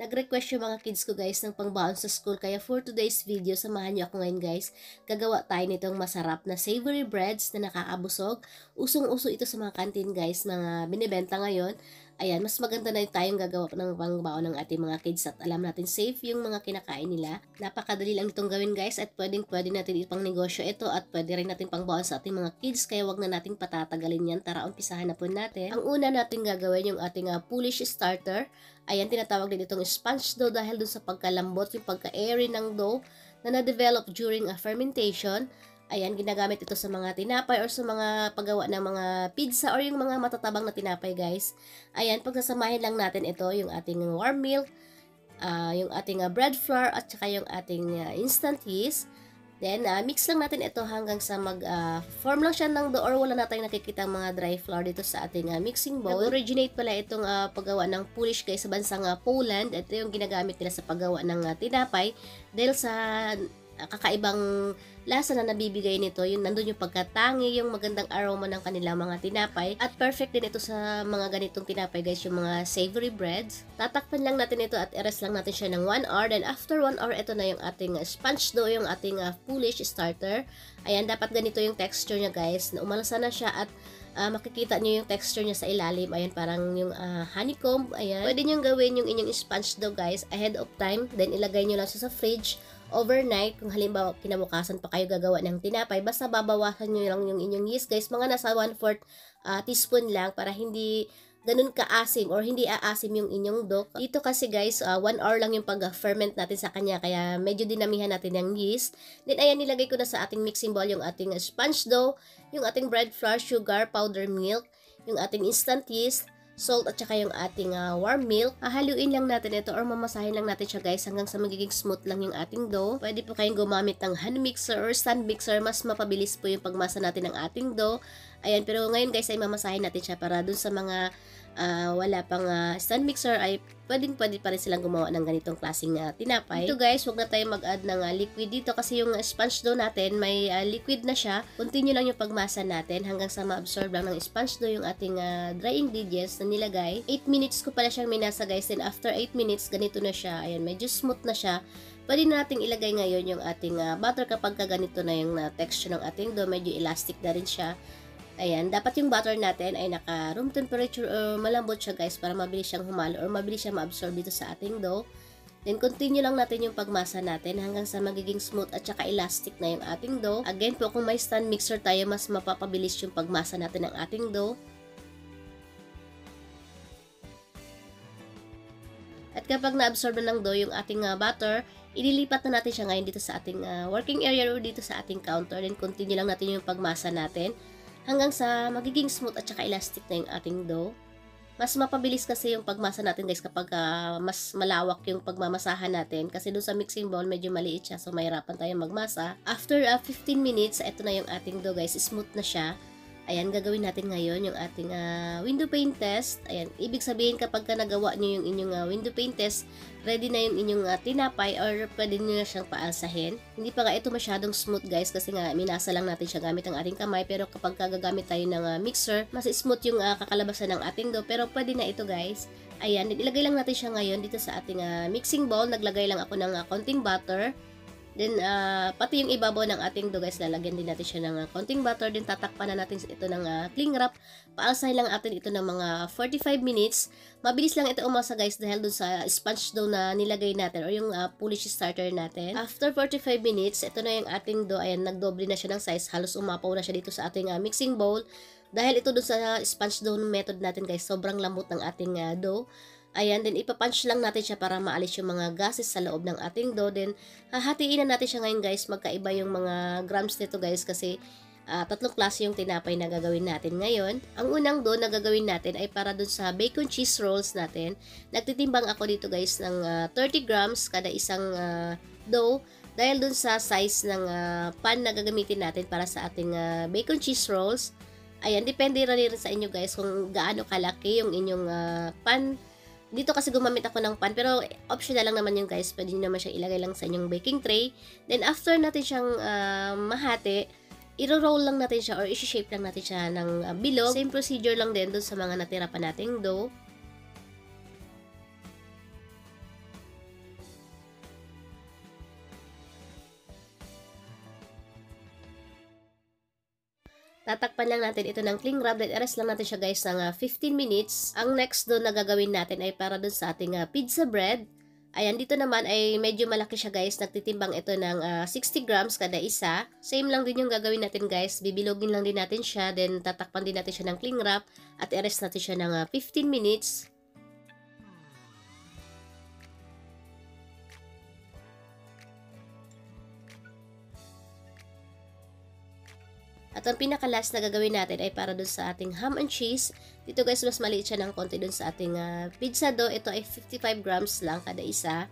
Nag-request yung mga kids ko guys ng pangbaon sa school, kaya for today's video, samahan niyo ako ngayon guys. Gagawa tayo nitong masarap na savory breads na nakakabusog. Usong-uso ito sa mga kantin guys, mga binibenta ngayon. Ayan, mas maganda na tayong gagawa ng pangbaon ng ating mga kids at alam natin safe yung mga kinakain nila. Napakadali lang itong gawin guys at pwede natin ipang negosyo ito at pwede rin natin pangbaon sa ating mga kids, kaya wag na nating patatagalin yan. Tara, umpisahan na po natin. Ang una natin gagawin yung ating Polish starter. Ayan, tinatawag din itong sponge dough dahil dun sa pagkalambot, yung pagka-airy ng dough na na-develop during fermentation. Ayan, ginagamit ito sa mga tinapay or sa mga paggawa ng mga pizza or yung mga matatabang na tinapay guys. Ayan, pagsasamahin lang natin ito, yung ating warm milk, yung ating bread flour at saka yung ating instant yeast. Then, mix lang natin ito hanggang sa form lang siya ng dough or wala na tayong nakikita mga dry flour dito sa ating mixing bowl. Nag-originate pala itong paggawa ng Polish guys sa bansang Poland. Ito yung ginagamit nila sa paggawa ng tinapay dahil sa kakaibang lasa na nabibigay nito, yun nandun yung pagkatangi, yung magandang aroma ng kanilang mga tinapay, at perfect din ito sa mga ganitong tinapay guys, yung mga savory breads. Tatakpan lang natin ito at i-rest lang natin siya ng 1 hour, then after 1 hour, ito na yung ating sponge dough, yung ating Polish starter. Ayan, dapat ganito yung texture niya guys, na umalasa na siya at makikita nyo yung texture niya sa ilalim. Ayan, parang yung honeycomb. Ayan, pwede nyo gawin yung inyong sponge dough guys ahead of time, then ilagay nyo lang siya sa fridge overnight. Kung halimbawa kinabukasan pa kayo gagawa ng tinapay, basta babawasan nyo lang yung inyong yeast guys, mga nasa 1/4 teaspoon lang para hindi ganun ka-asim or hindi aasim yung inyong dough. Dito kasi guys, 1 hour lang yung pag-ferment natin sa kanya, kaya medyo dinamihan natin yung yeast. Then ayan, nilagay ko na sa ating mixing bowl yung ating sponge dough, yung ating bread flour, sugar, powder milk, yung ating instant yeast, salt at saka yung ating warm milk. Haluin lang natin ito or mamasahin lang natin siya guys hanggang sa magiging smooth lang yung ating dough. Pwede po kayong gumamit ng hand mixer or stand mixer, mas mapabilis po yung pagmasa natin ng ating dough. Ayan, pero ngayon guys ay mamasahin natin siya para dun sa mga wala pang stand mixer ay pwede pa rin silang gumawa ng ganitong klaseng tinapay. Ito guys, wag na tayo mag-add ng liquid dito kasi yung sponge dough natin may liquid na siya. Continue lang yung pagmasa natin hanggang sa ma-absorb lang ng sponge dough yung ating dry ingredients na nilagay. 8 minutes ko pala siyang minasa guys, and after 8 minutes ganito na siya. Ayan, medyo smooth na siya. Pwede na nating ilagay ngayon yung ating butter kapag ganito na yung texture ng ating dough, medyo elastic na rin siya. Ayan, dapat yung butter natin ay naka room temperature or malambot siya guys para mabilis siyang humalo or mabilis siyang ma-absorb dito sa ating dough. Then continue lang natin yung pagmasa natin hanggang sa magiging smooth at saka elastic na yung ating dough. Again po, kung may stand mixer tayo, mas mapapabilis yung pagmasa natin ng ating dough. At kapag na-absorb na ng dough yung ating butter, ililipat na natin siya ngayon dito sa ating working area or dito sa ating counter. Then continue lang natin yung pagmasa natin hanggang sa magiging smooth at saka elastic na yung ating dough. Mas mapabilis kasi yung pagmasa natin guys kapag mas malawak yung pagmamasahan natin, kasi doon sa mixing bowl medyo maliit siya, so mahirapan tayong magmasa. After 15 minutes, ito na yung ating dough guys, smooth na siya. Ayan, gagawin natin ngayon yung ating window pane test. Ayan, ibig sabihin kapag nagawa nyo yung inyong window pane test, ready na yung inyong tinapay or pwede nyo na siyang paalsahin. Hindi pa nga ito masyadong smooth guys kasi nga minasa lang natin siya gamit ang ating kamay, pero kapag gagamit tayo ng mixer, mas smooth yung kakalabasan ng ating dough, pero pwede na ito guys. Ayan, ilagay lang natin siya ngayon dito sa ating mixing bowl. Naglagay lang ako ng konting butter. Then, pati yung ibabaw ng ating dough guys, lalagyan din natin siya ng konting butter. Then, tatakpan na natin ito ng cling wrap. Paalsahin lang natin ito ng mga 45 minutes. Mabilis lang ito umasa guys dahil dun sa sponge dough na nilagay natin or yung Polish starter natin. After 45 minutes, ito na yung ating dough. Ayan, nagdoble na siya ng size. Halos umapaw na siya dito sa ating mixing bowl. Dahil ito dun sa sponge dough method natin guys, sobrang lambot ng ating dough. Ayan, then ipapunch lang natin siya para maalis yung mga gases sa loob ng ating dough. Then, hahatiin na natin siya ngayon guys. Magkaiba yung mga grams nito guys kasi tatlong klase yung tinapay na gagawin natin ngayon. Ang unang dough na gagawin natin ay para dun sa bacon cheese rolls natin. Nagtitimbang ako dito guys ng 30 grams kada isang dough. Dahil dun sa size ng pan na gagamitin natin para sa ating bacon cheese rolls. Ayan, depende rin sa inyo guys kung gaano kalaki yung inyong pan. Dito kasi gumamit ako ng pan, pero optional lang naman yung guys. Pwede nyo naman siyang ilagay lang sa inyong baking tray. Then after natin siyang mahati, i-roll lang natin siya or i-shape lang natin siya ng bilog. Same procedure lang din dun sa mga natira pa nating dough. Tatakpan lang natin ito ng cling wrap, then i-rest lang natin siya guys ng 15 minutes. Ang next doon na gagawin natin ay para doon sa ating pizza bread. Ayan, dito naman ay medyo malaki siya guys. Nagtitimbang ito ng 60 grams kada isa. Same lang din yung gagawin natin guys. Bibilogin lang din natin siya, then tatakpan din natin siya ng cling wrap at i-rest natin siya ng 15 minutes. At ang pinaka-last na gagawin natin ay para dun sa ating ham and cheese. Dito guys, mas maliit siya ng konti dun sa ating pizza dough. Ito ay 55 grams lang kada isa.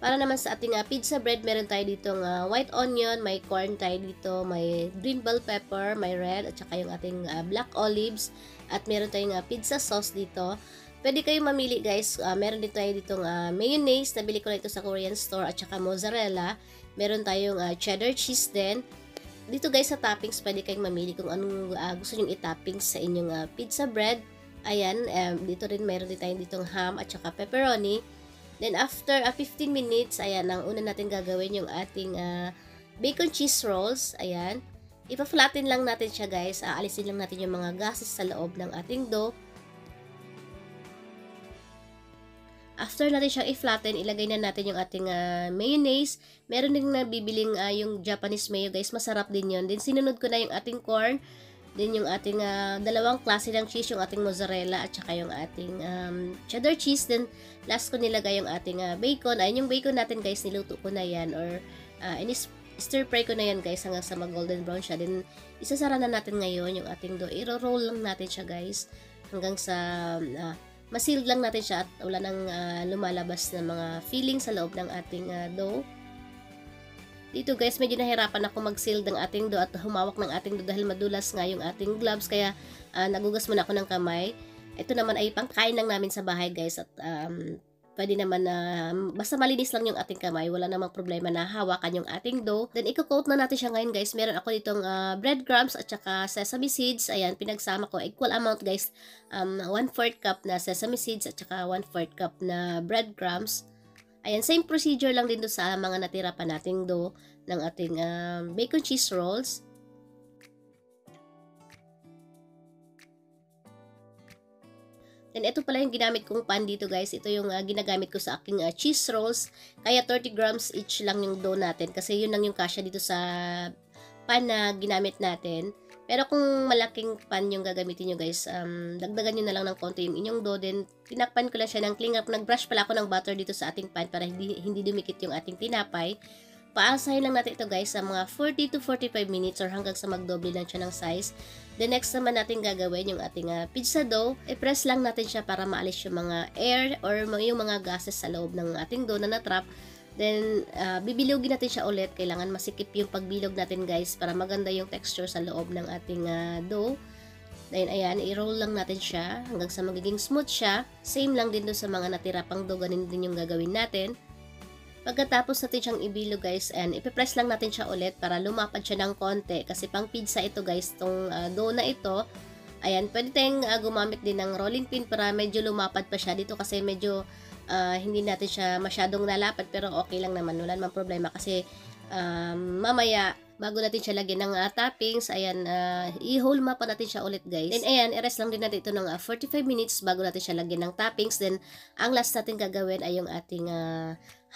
Para naman sa ating pizza bread, meron tayo ditong white onion, may corn tayo dito, may green bell pepper, may red, at saka yung ating black olives, at meron tayong pizza sauce dito. Pwede kayong mamili guys, meron din tayo ditong mayonnaise, nabili ko na ito sa Korean store, at saka mozzarella. Meron tayong cheddar cheese din. Dito guys sa toppings, pwede kayong mamili kung anong gusto nyo i-toppings sa inyong pizza bread. Ayan, dito rin meron din tayo ditong ham at saka pepperoni. Then after 15 minutes, ayan, ang una natin gagawin yung ating bacon cheese rolls. Ayan. Ipa-flatten lang natin siya guys. Aalisin lang natin yung mga gases sa loob ng ating dough. After natin siyang i-flatten, ilagay na natin yung ating mayonnaise. Meron din nabibiling yung Japanese mayo guys. Masarap din yun. Then sinunod ko na yung ating corn. Then yung ating dalawang klase ng cheese, yung ating mozzarella at saka yung ating cheddar cheese. Then last ko nilagay yung ating bacon. Ayun yung bacon natin guys, niluto ko na yan or stir fry ko na yan guys hanggang sa mag golden brown siya. Then isasara na natin ngayon yung ating dough. I-roll lang natin siya guys hanggang sa masealed lang natin siya at wala nang lumalabas na mga filling sa loob ng ating dough. Dito guys, medyo nahirapan ako mag-seal ng ating dough at humawak ng ating dough dahil madulas nga yung ating gloves, kaya nagugas muna ako ng kamay. Ito naman ay pangkain lang namin sa bahay guys at pwede naman na basta malinis lang yung ating kamay, wala namang problema na hawakan yung ating dough. Then i-coat na natin siya ngayon guys. Meron ako ditong breadcrumbs at saka sesame seeds. Ayan, pinagsama ko equal amount guys. 1/4 cup na sesame seeds at saka 1/4 cup na breadcrumbs. Ayan, same procedure lang din doon sa mga natira pa nating dough ng ating bacon cheese rolls. Then ito pala yung ginamit kong pan dito guys. Ito yung ginagamit ko sa aking cheese rolls. Kaya 30 grams each lang yung dough natin kasi yun lang yung kasya dito sa pan na ginamit natin. Pero kung malaking pan yung gagamitin nyo guys, dagdagan nyo na lang ng konti yung inyong dough. Then, tinakpan ko lang siya ng cling wrap. Nag-brush pala ako ng butter dito sa ating pan para hindi dumikit yung ating tinapay. Paasahin lang natin ito guys sa mga 40 to 45 minutes or hanggang sa magdoble lang siya ng size. The next naman natin gagawin yung ating pizza dough. I-press lang natin siya para maalis yung mga air or yung mga gases sa loob ng ating dough na natrap. Then, bibilogin natin siya ulit. Kailangan masikip yung pagbilog natin guys para maganda yung texture sa loob ng ating dough. Then, ayan, i-roll lang natin siya hanggang sa magiging smooth siya. Same lang din doon sa mga natira pang dough, ganun din yung gagawin natin. Pagkatapos natin siyang ibilog guys, and ipipress lang natin siya ulit para lumapad siya ng konti. Kasi pang pizza ito guys, itong dough na ito. Ayan, pwede tayong gumamit din ng rolling pin para medyo lumapad pa siya dito kasi medyo hindi natin siya masyadong nalapad pero okay lang naman, wala namang problema kasi mamaya bago natin siya lagyan ng toppings, ayan, i-hold pa natin siya ulit guys. Then ayan, i-rest lang din natin ito ng 45 minutes bago natin siya lagyan ng toppings. Then ang last natin gagawin ay yung ating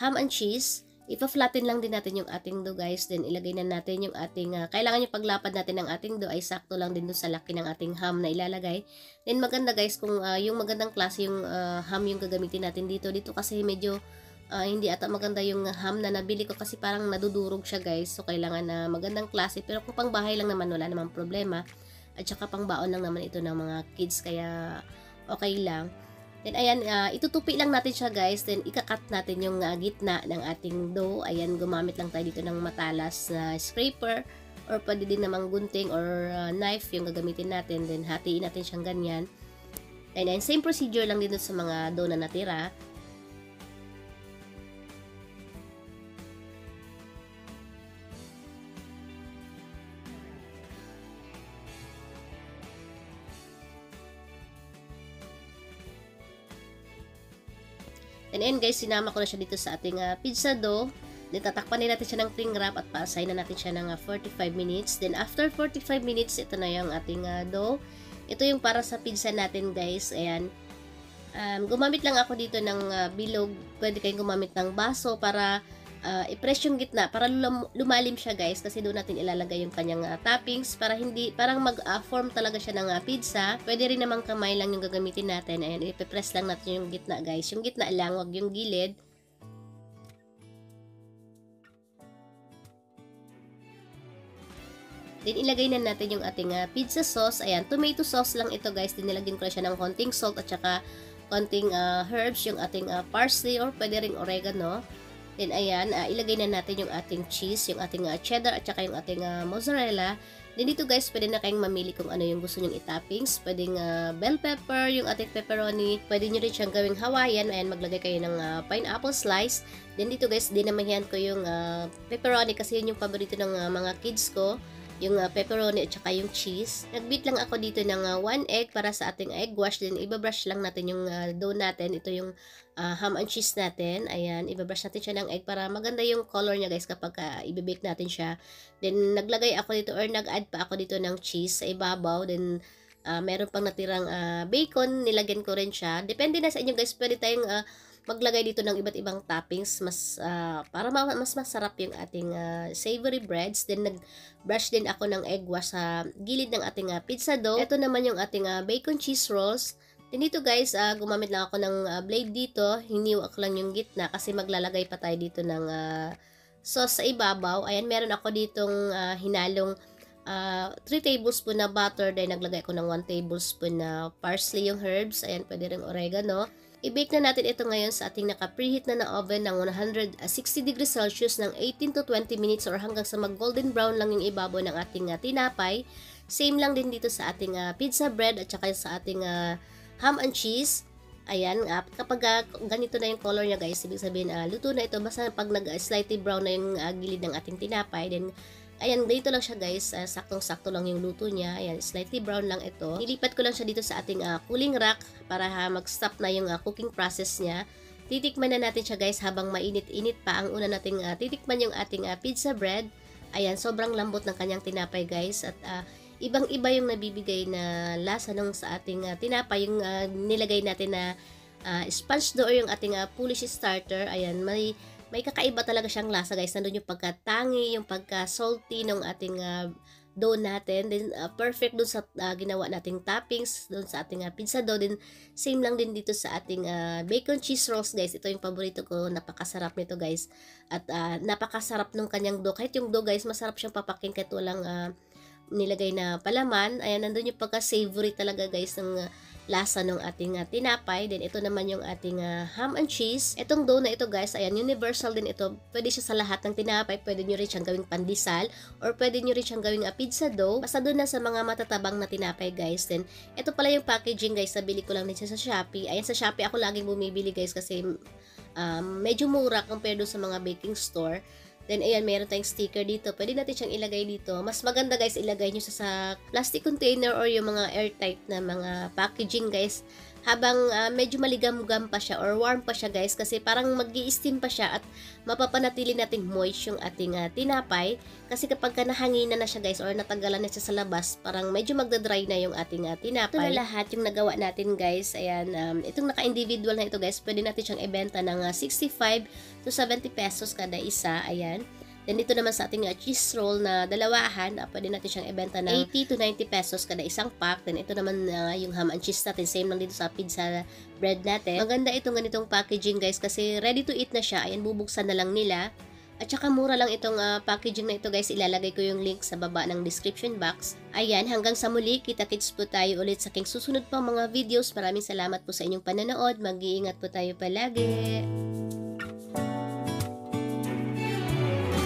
ham and cheese. Ipa-flatten lang din natin yung ating dough guys. Then ilagay na natin yung ating kailangan yung paglapad natin ng ating dough ay sakto lang din doon sa laki ng ating ham na ilalagay. Then maganda guys kung yung magandang klase yung ham yung gagamitin natin dito. Dito kasi medyo hindi ata maganda yung ham na nabili ko kasi parang nadudurog siya guys. So kailangan na magandang klase. Pero kung pang bahay lang naman wala namang problema. At saka pang baon lang naman ito ng mga kids kaya okay lang. Then, ayan, itutupi lang natin siya guys. Then, ikakat natin yung gitna ng ating dough. Ayan, gumamit lang tayo dito ng matalas na scraper. Or pwede din namang gunting or knife yung gagamitin natin. Then, hatiin natin siyang ganyan. And then, same procedure lang din sa mga dough na natira. And then guys, sinama ko na siya dito sa ating pizza dough. Then tatakpan din natin siya ng cling wrap at pa-assign na natin siya ng 45 minutes. Then after 45 minutes, ito na yung ating dough. Ito yung para sa pizza natin guys. Ayan. Gumamit lang ako dito ng bilog. Pwede kayong gumamit ng baso para i-press yung gitna para lumalim siya guys, kasi doon natin ilalagay yung kanyang toppings para hindi, parang mag-form talaga siya ng pizza. Pwede rin namang kamay lang yung gagamitin natin. Ayan, ipipress lang natin yung gitna guys. Yung gitna lang, wag yung gilid. Then ilagay na natin yung ating pizza sauce. Ayan, tomato sauce lang ito guys. Din nilagyan ko na siya ng konting salt at saka konting herbs, yung ating parsley or pwede ring oregano. Then ayan, ilagay na natin yung ating cheese, yung ating cheddar at saka yung ating mozzarella. Then dito guys, pwede na kayong mamili kung ano yung gusto nyong itoppings. Pwedeng bell pepper, yung ating pepperoni. Pwede nyo rin siyang gawing Hawaiian. Ayan, maglagay kayo ng pineapple slice. Then dito guys, dinamahihan ko yung pepperoni kasi yun yung paborito ng mga kids ko. Yung pepperoni at saka yung cheese. Nag-beat lang ako dito ng 1 egg para sa ating egg wash. Then ibabrush lang natin yung dough natin. Ito yung ham and cheese natin. Ayan, ibabrush natin siya ng egg para maganda yung color niya guys kapag ibibake natin siya. Then naglagay ako dito or nag-add pa ako dito ng cheese sa ibabaw. Then meron pang natirang bacon, nilagyan ko rin siya. Depende na sa inyo guys, pwede tayong maglagay dito ng iba't ibang toppings para mas masarap yung ating savory breads. Then nag-brush din ako ng egg wash sa gilid ng ating pizza dough. Ito naman yung ating bacon cheese rolls. Then dito guys, gumamit lang ako ng blade dito. Hiniwa ko lang yung gitna kasi maglalagay pa tayo dito ng sauce sa ibabaw. Ayan, meron ako ditong hinalong 3 tablespoon na butter. Then naglagay ko ng 1 tablespoon na parsley, yung herbs. Ayan, pwede rin oregano. I-bake na natin ito ngayon sa ating naka-preheat na oven ng 160 degrees Celsius ng 18 to 20 minutes or hanggang sa mag-golden brown lang yung ibabaw ng ating tinapay. Same lang din dito sa ating pizza bread at saka sa ating ham and cheese. Ayan, kapag ganito na yung color niya guys, ibig sabihin luto na ito. Basta pag nag-slightly brown na yung gilid ng ating tinapay, then ayan, ganito lang siya guys, saktong-sakto lang yung luto niya. Ayan, slightly brown lang ito. Nilipat ko lang siya dito sa ating cooling rack para mag-stop na yung cooking process niya. Titikman na natin siya guys habang mainit-init pa. Ang una nating titikman yung ating pizza bread. Ayan, sobrang lambot ng kanyang tinapay guys. At ibang-iba yung nabibigay na lasa nung sa ating tinapay. Yung nilagay natin na sponge dough or yung ating Polish starter. Ayan, may kakaiba talaga siyang lasa guys. Nandun yung pagkatangi, yung pagka-salty ng ating dough natin. Then perfect dun sa ginawa nating toppings, dun sa ating pizza dough. Then same lang din dito sa ating bacon cheese rolls guys. Ito yung paborito ko. Napakasarap nito guys. At napakasarap nung kanyang dough. Kahit yung dough guys, masarap siyang papakin kahit walang nilagay na palaman. Ayan, nandun yung pagka-savory talaga guys ng lasa ng ating tinapay. Then ito naman yung ating ham and cheese. Itong dough na ito guys, ayan, universal din ito. Pwede siya sa lahat ng tinapay. Pwede nyo rin siyang gawing pandesal or pwede nyo rin siyang gawing pizza dough. Basta doon na sa mga matatabang na tinapay guys. Then ito pala yung packaging guys. Nabili ko lang din siya sa Shopee. Ayan, sa Shopee ako laging bumibili guys kasi medyo mura compared doon sa mga baking store. Then, ayan, mayroon tayong sticker dito. Pwede natin siyang ilagay dito. Mas maganda, guys, ilagay nyo sa plastic container or yung mga airtight na mga packaging, guys. Habang medyo maligam-gam pa siya or warm pa siya, guys. Kasi parang mag-i-steam pa siya at mapapanatili nating moist yung ating tinapay. Kasi kapag nahanginan na siya, guys, or natanggalan na siya sa labas, parang medyo magdadry na yung ating tinapay. Ito na lahat yung nagawa natin, guys. Ayan, itong naka-individual na ito, guys, pwede natin siyang ibenta ng 65 to 70 pesos kada isa. Ayan. Then dito naman sa ating cheese roll na dalawahan, pwede natin siyang ibenta ng 80 to 90 pesos kada isang pack. Then ito naman yung ham and cheese natin, same lang dito sa pizza bread natin. Maganda itong ganitong packaging guys kasi ready to eat na siya. Ayan, bubuksan na lang nila. At saka mura lang itong packaging na ito guys. Ilalagay ko yung link sa baba ng description box. Ayan, hanggang sa muli, kita-kits po tayo ulit sa aking susunod pang mga videos. Maraming salamat po sa inyong pananood. Mag-iingat po tayo palagi.